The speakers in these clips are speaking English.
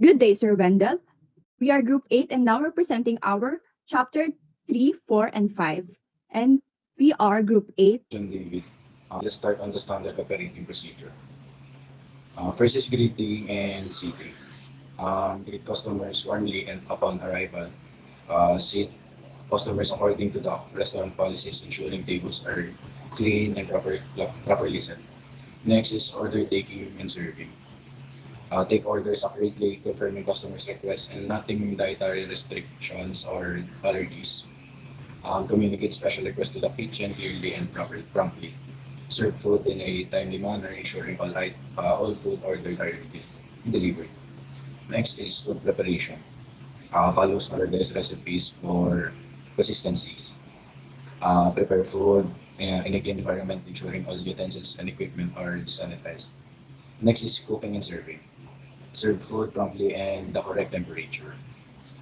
Good day, Sir Wendell. We are Group 8 and now representing our Chapter 3, 4, and 5. And we are Group 8. David. Let's start on the standard operating procedure. First is greeting and seating. Greet customers warmly and upon arrival. Seat customers according to the restaurant policies, ensuring tables are clean and properly set. Next is order taking and serving. Take orders accurately, confirming customers' requests and nothing dietary restrictions or allergies. Communicate special requests to the kitchen clearly and promptly. Serve food in a timely manner, ensuring all food ordered are delivered. Next is food preparation. Follow standardized recipes for consistencies. Prepare food in a clean environment, ensuring all utensils and equipment are sanitized. Next is cooking and serving. Serve food promptly and the correct temperature.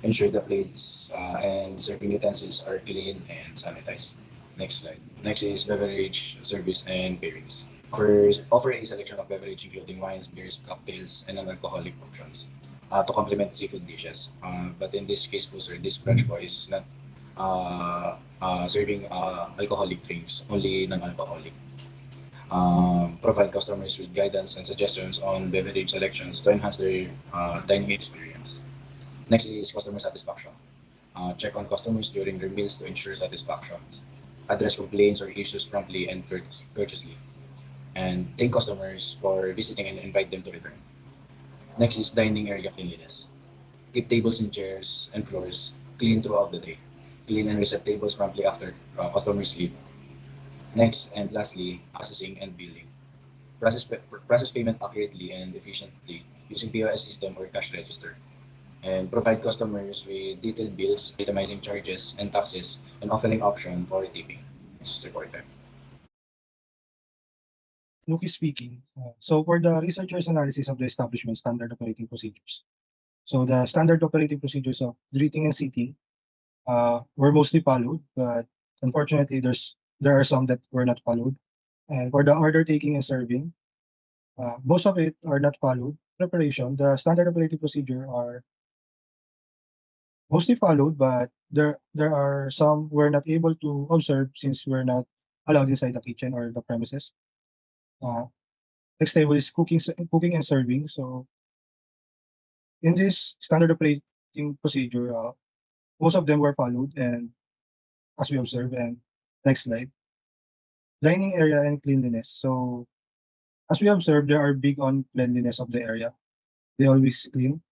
Ensure the plates and serving utensils are clean and sanitized. Next slide. Next is beverage service and pairings. Offer a selection of beverage including wines, beers, cocktails, and non-alcoholic options to complement seafood dishes. But in this case po, sir, this branch po is not serving alcoholic drinks, only non-alcoholic. Provide customers with guidance and suggestions on beverage selections to enhance their dining experience. Next is customer satisfaction. Check on customers during their meals to ensure satisfaction. Address complaints or issues promptly and courteously. And thank customers for visiting and invite them to return. Next is dining area cleanliness. Keep tables and chairs and floors clean throughout the day. Clean and reset tables promptly after customers leave. Next and lastly, processing and billing. Process payment accurately and efficiently using POS system or cash register. And provide customers with detailed bills, itemizing charges and taxes, and offering option for tipping. It's reported. Luki speaking. So for the researcher's analysis of the establishment standard operating procedures. So the standard operating procedures of greeting and seating were mostly followed, but unfortunately there are some that were not followed. And for the order taking and serving, most of it are not followed. Preparation, the standard operating procedure are mostly followed, but there are some we're not able to observe since we're not allowed inside the kitchen or the premises. Uh, Next table is cooking and serving. So in this standard operating procedure, most of them were followed, and as we observe, and next slide, dining area and cleanliness. So as we observe, they are big on cleanliness of the area. They always clean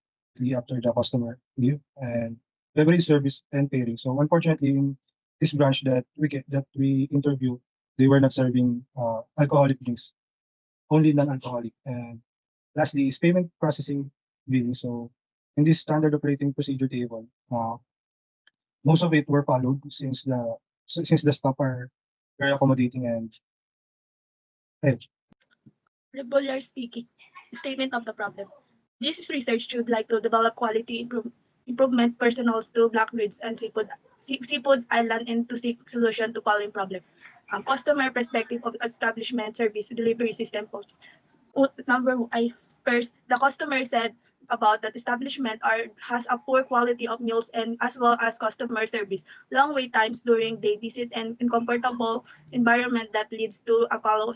after the customer leave, and beverage service and pairing. So unfortunately, in this branch that we interview, they were not serving alcoholic drinks, only non-alcoholic. And lastly is payment processing billing. So in this standard operating procedure table, most of it were followed since the staff are very accommodating and edge. Regular speaking. Statement of the problem. This research should like to develop quality improvement personnels to Blackridge and Seafood Island and to seek solution to following problem. Customer perspective of establishment service delivery system post. First, the customer said about that establishment has a poor quality of meals and as well as customer service, long wait times during day visit and uncomfortable environment that leads to a follow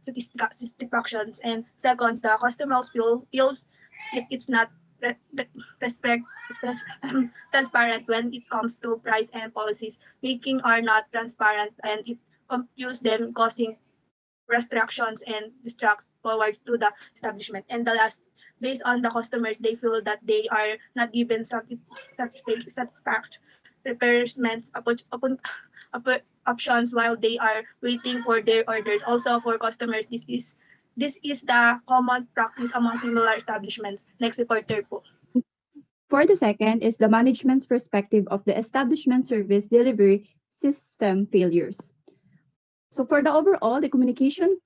satisfactions. And second, the customer feels it's not respect transparent when it comes to price and policies, making are not transparent and it confuse them, causing restrictions and distracts forward to the establishment. And the last, based on the customers, they feel that they are not given satisfact repairments options while they are waiting for their orders. Also for customers, this is the common practice among similar establishments. Next reporter po. For the second is the management's perspective of the establishment service delivery system failures. So for the overall, the communication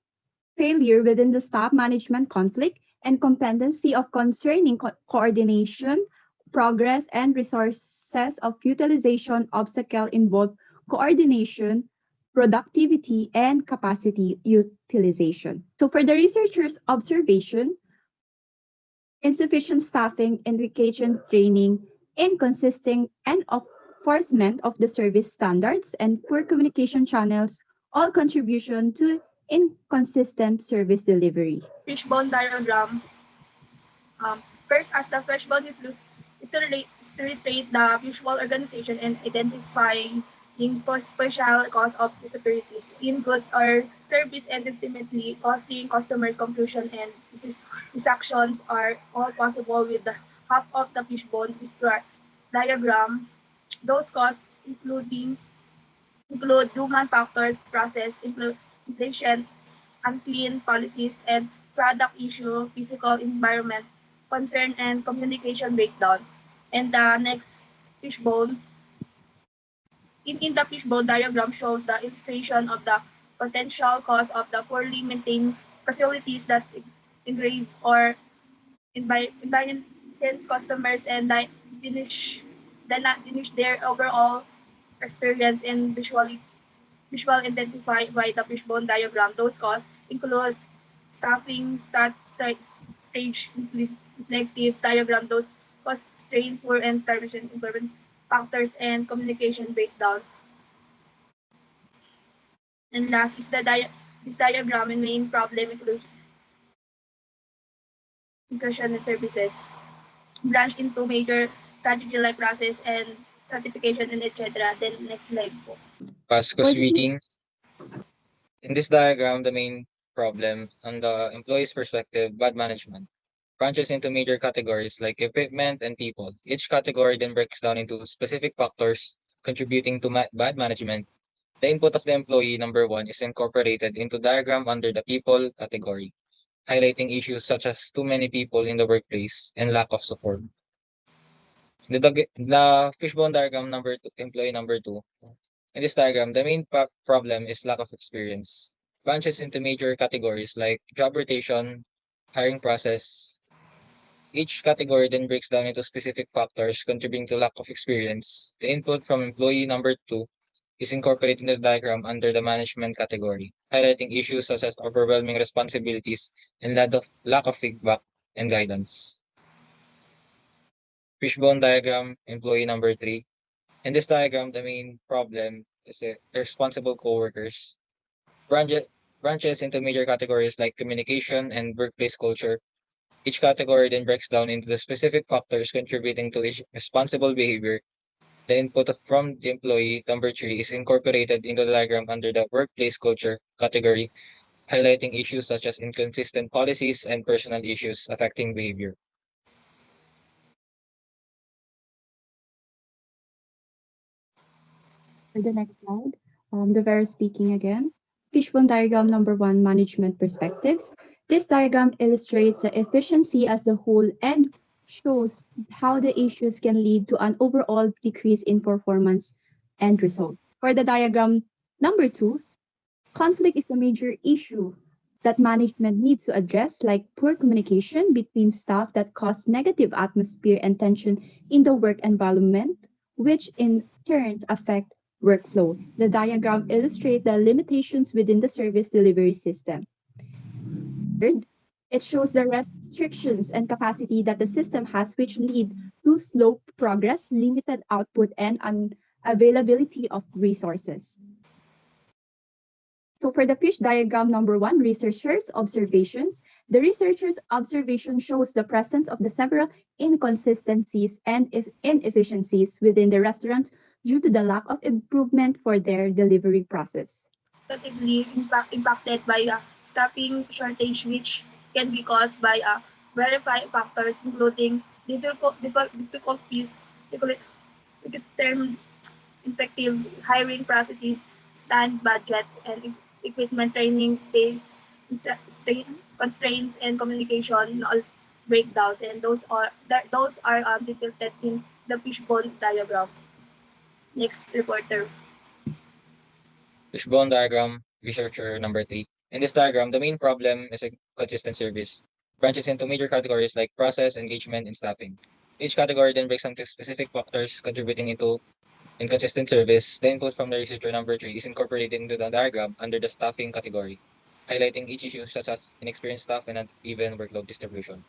failure within the staff management conflict and competency of concerning coordination, progress, and resources of utilization obstacle involve coordination, productivity, and capacity utilization. So for the researcher's observation, insufficient staffing, indication training, inconsistent and enforcement of the service standards, and poor communication channels all contribution to inconsistent service delivery. Fishbone diagram. First, as the fishbone is to reiterate the visual organization and identifying potential cause of disparities in goods or service and ultimately causing customer confusion and these actions are all possible with the half of the fishbone diagram. Those causes include human factors, process, inflation, unclean policies, and product issue, physical environment, concern, and communication breakdown. And the next fishbone, in the fishbone diagram shows the illustration of the potential cause of the poorly maintained facilities that engrave or inconvenience customers and diminish their overall experience and visual identified by the fishbone diagram. Those causes include staffing, stage reflective diagram, those cause strain, poor and starvation employment factors, and communication breakdown. And last is this diagram and main problem inclusion and services. Branch into major strategy like process and certification and etc. Then next slide po. Pasco For the speaking. In this diagram, the main problem on the employee's perspective, bad management, branches into major categories like equipment and people. Each category then breaks down into specific factors contributing to bad management. The input of the employee number one is incorporated into diagram under the people category, highlighting issues such as too many people in the workplace and lack of support. The fishbone diagram number two, employee number two. In this diagram, the main problem is lack of experience. Branches into major categories like job rotation, hiring process. Each category then breaks down into specific factors contributing to lack of experience. The input from employee number two is incorporated in the diagram under the management category, highlighting issues such as overwhelming responsibilities and lack of feedback and guidance. Fishbone diagram, employee number three. In this diagram, the main problem is irresponsible coworkers. Branches, branches into major categories like communication and workplace culture. Each category then breaks down into the specific factors contributing to responsible behavior. The input from the employee number three is incorporated into the diagram under the workplace culture category, highlighting issues such as inconsistent policies and personal issues affecting behavior. For the next slide, the Vera speaking again. Fishbone diagram number one, management perspectives. This diagram illustrates the efficiency as the whole and shows how the issues can lead to an overall decrease in performance and result. For the diagram number two, conflict is a major issue that management needs to address, like poor communication between staff that cause negative atmosphere and tension in the work environment, which in turn affect workflow. The diagram illustrates the limitations within the service delivery system. Third, it shows the restrictions and capacity that the system has, which lead to slow progress, limited output, and unavailability of resources. So for the fish diagram number one, researchers' observations, the researchers' observation shows the presence of the several inconsistencies and inefficiencies within the restaurants due to the lack of improvement for their delivery process. Negatively impacted by a staffing shortage, which can be caused by verified factors including difficulties, term effective hiring processes, stand budgets, and equipment training, space constraints, and communication all breakdowns. And those are depicted in the fishbone diagram. Next reporter. Fishbone diagram, researcher number three. In this diagram, the main problem is a consistent service. Branches into major categories like process, engagement, and staffing. Each category then breaks into specific factors contributing into inconsistent service. The input from the researcher number three is incorporated into the diagram under the staffing category, highlighting each issue such as inexperienced staff and uneven workload distribution.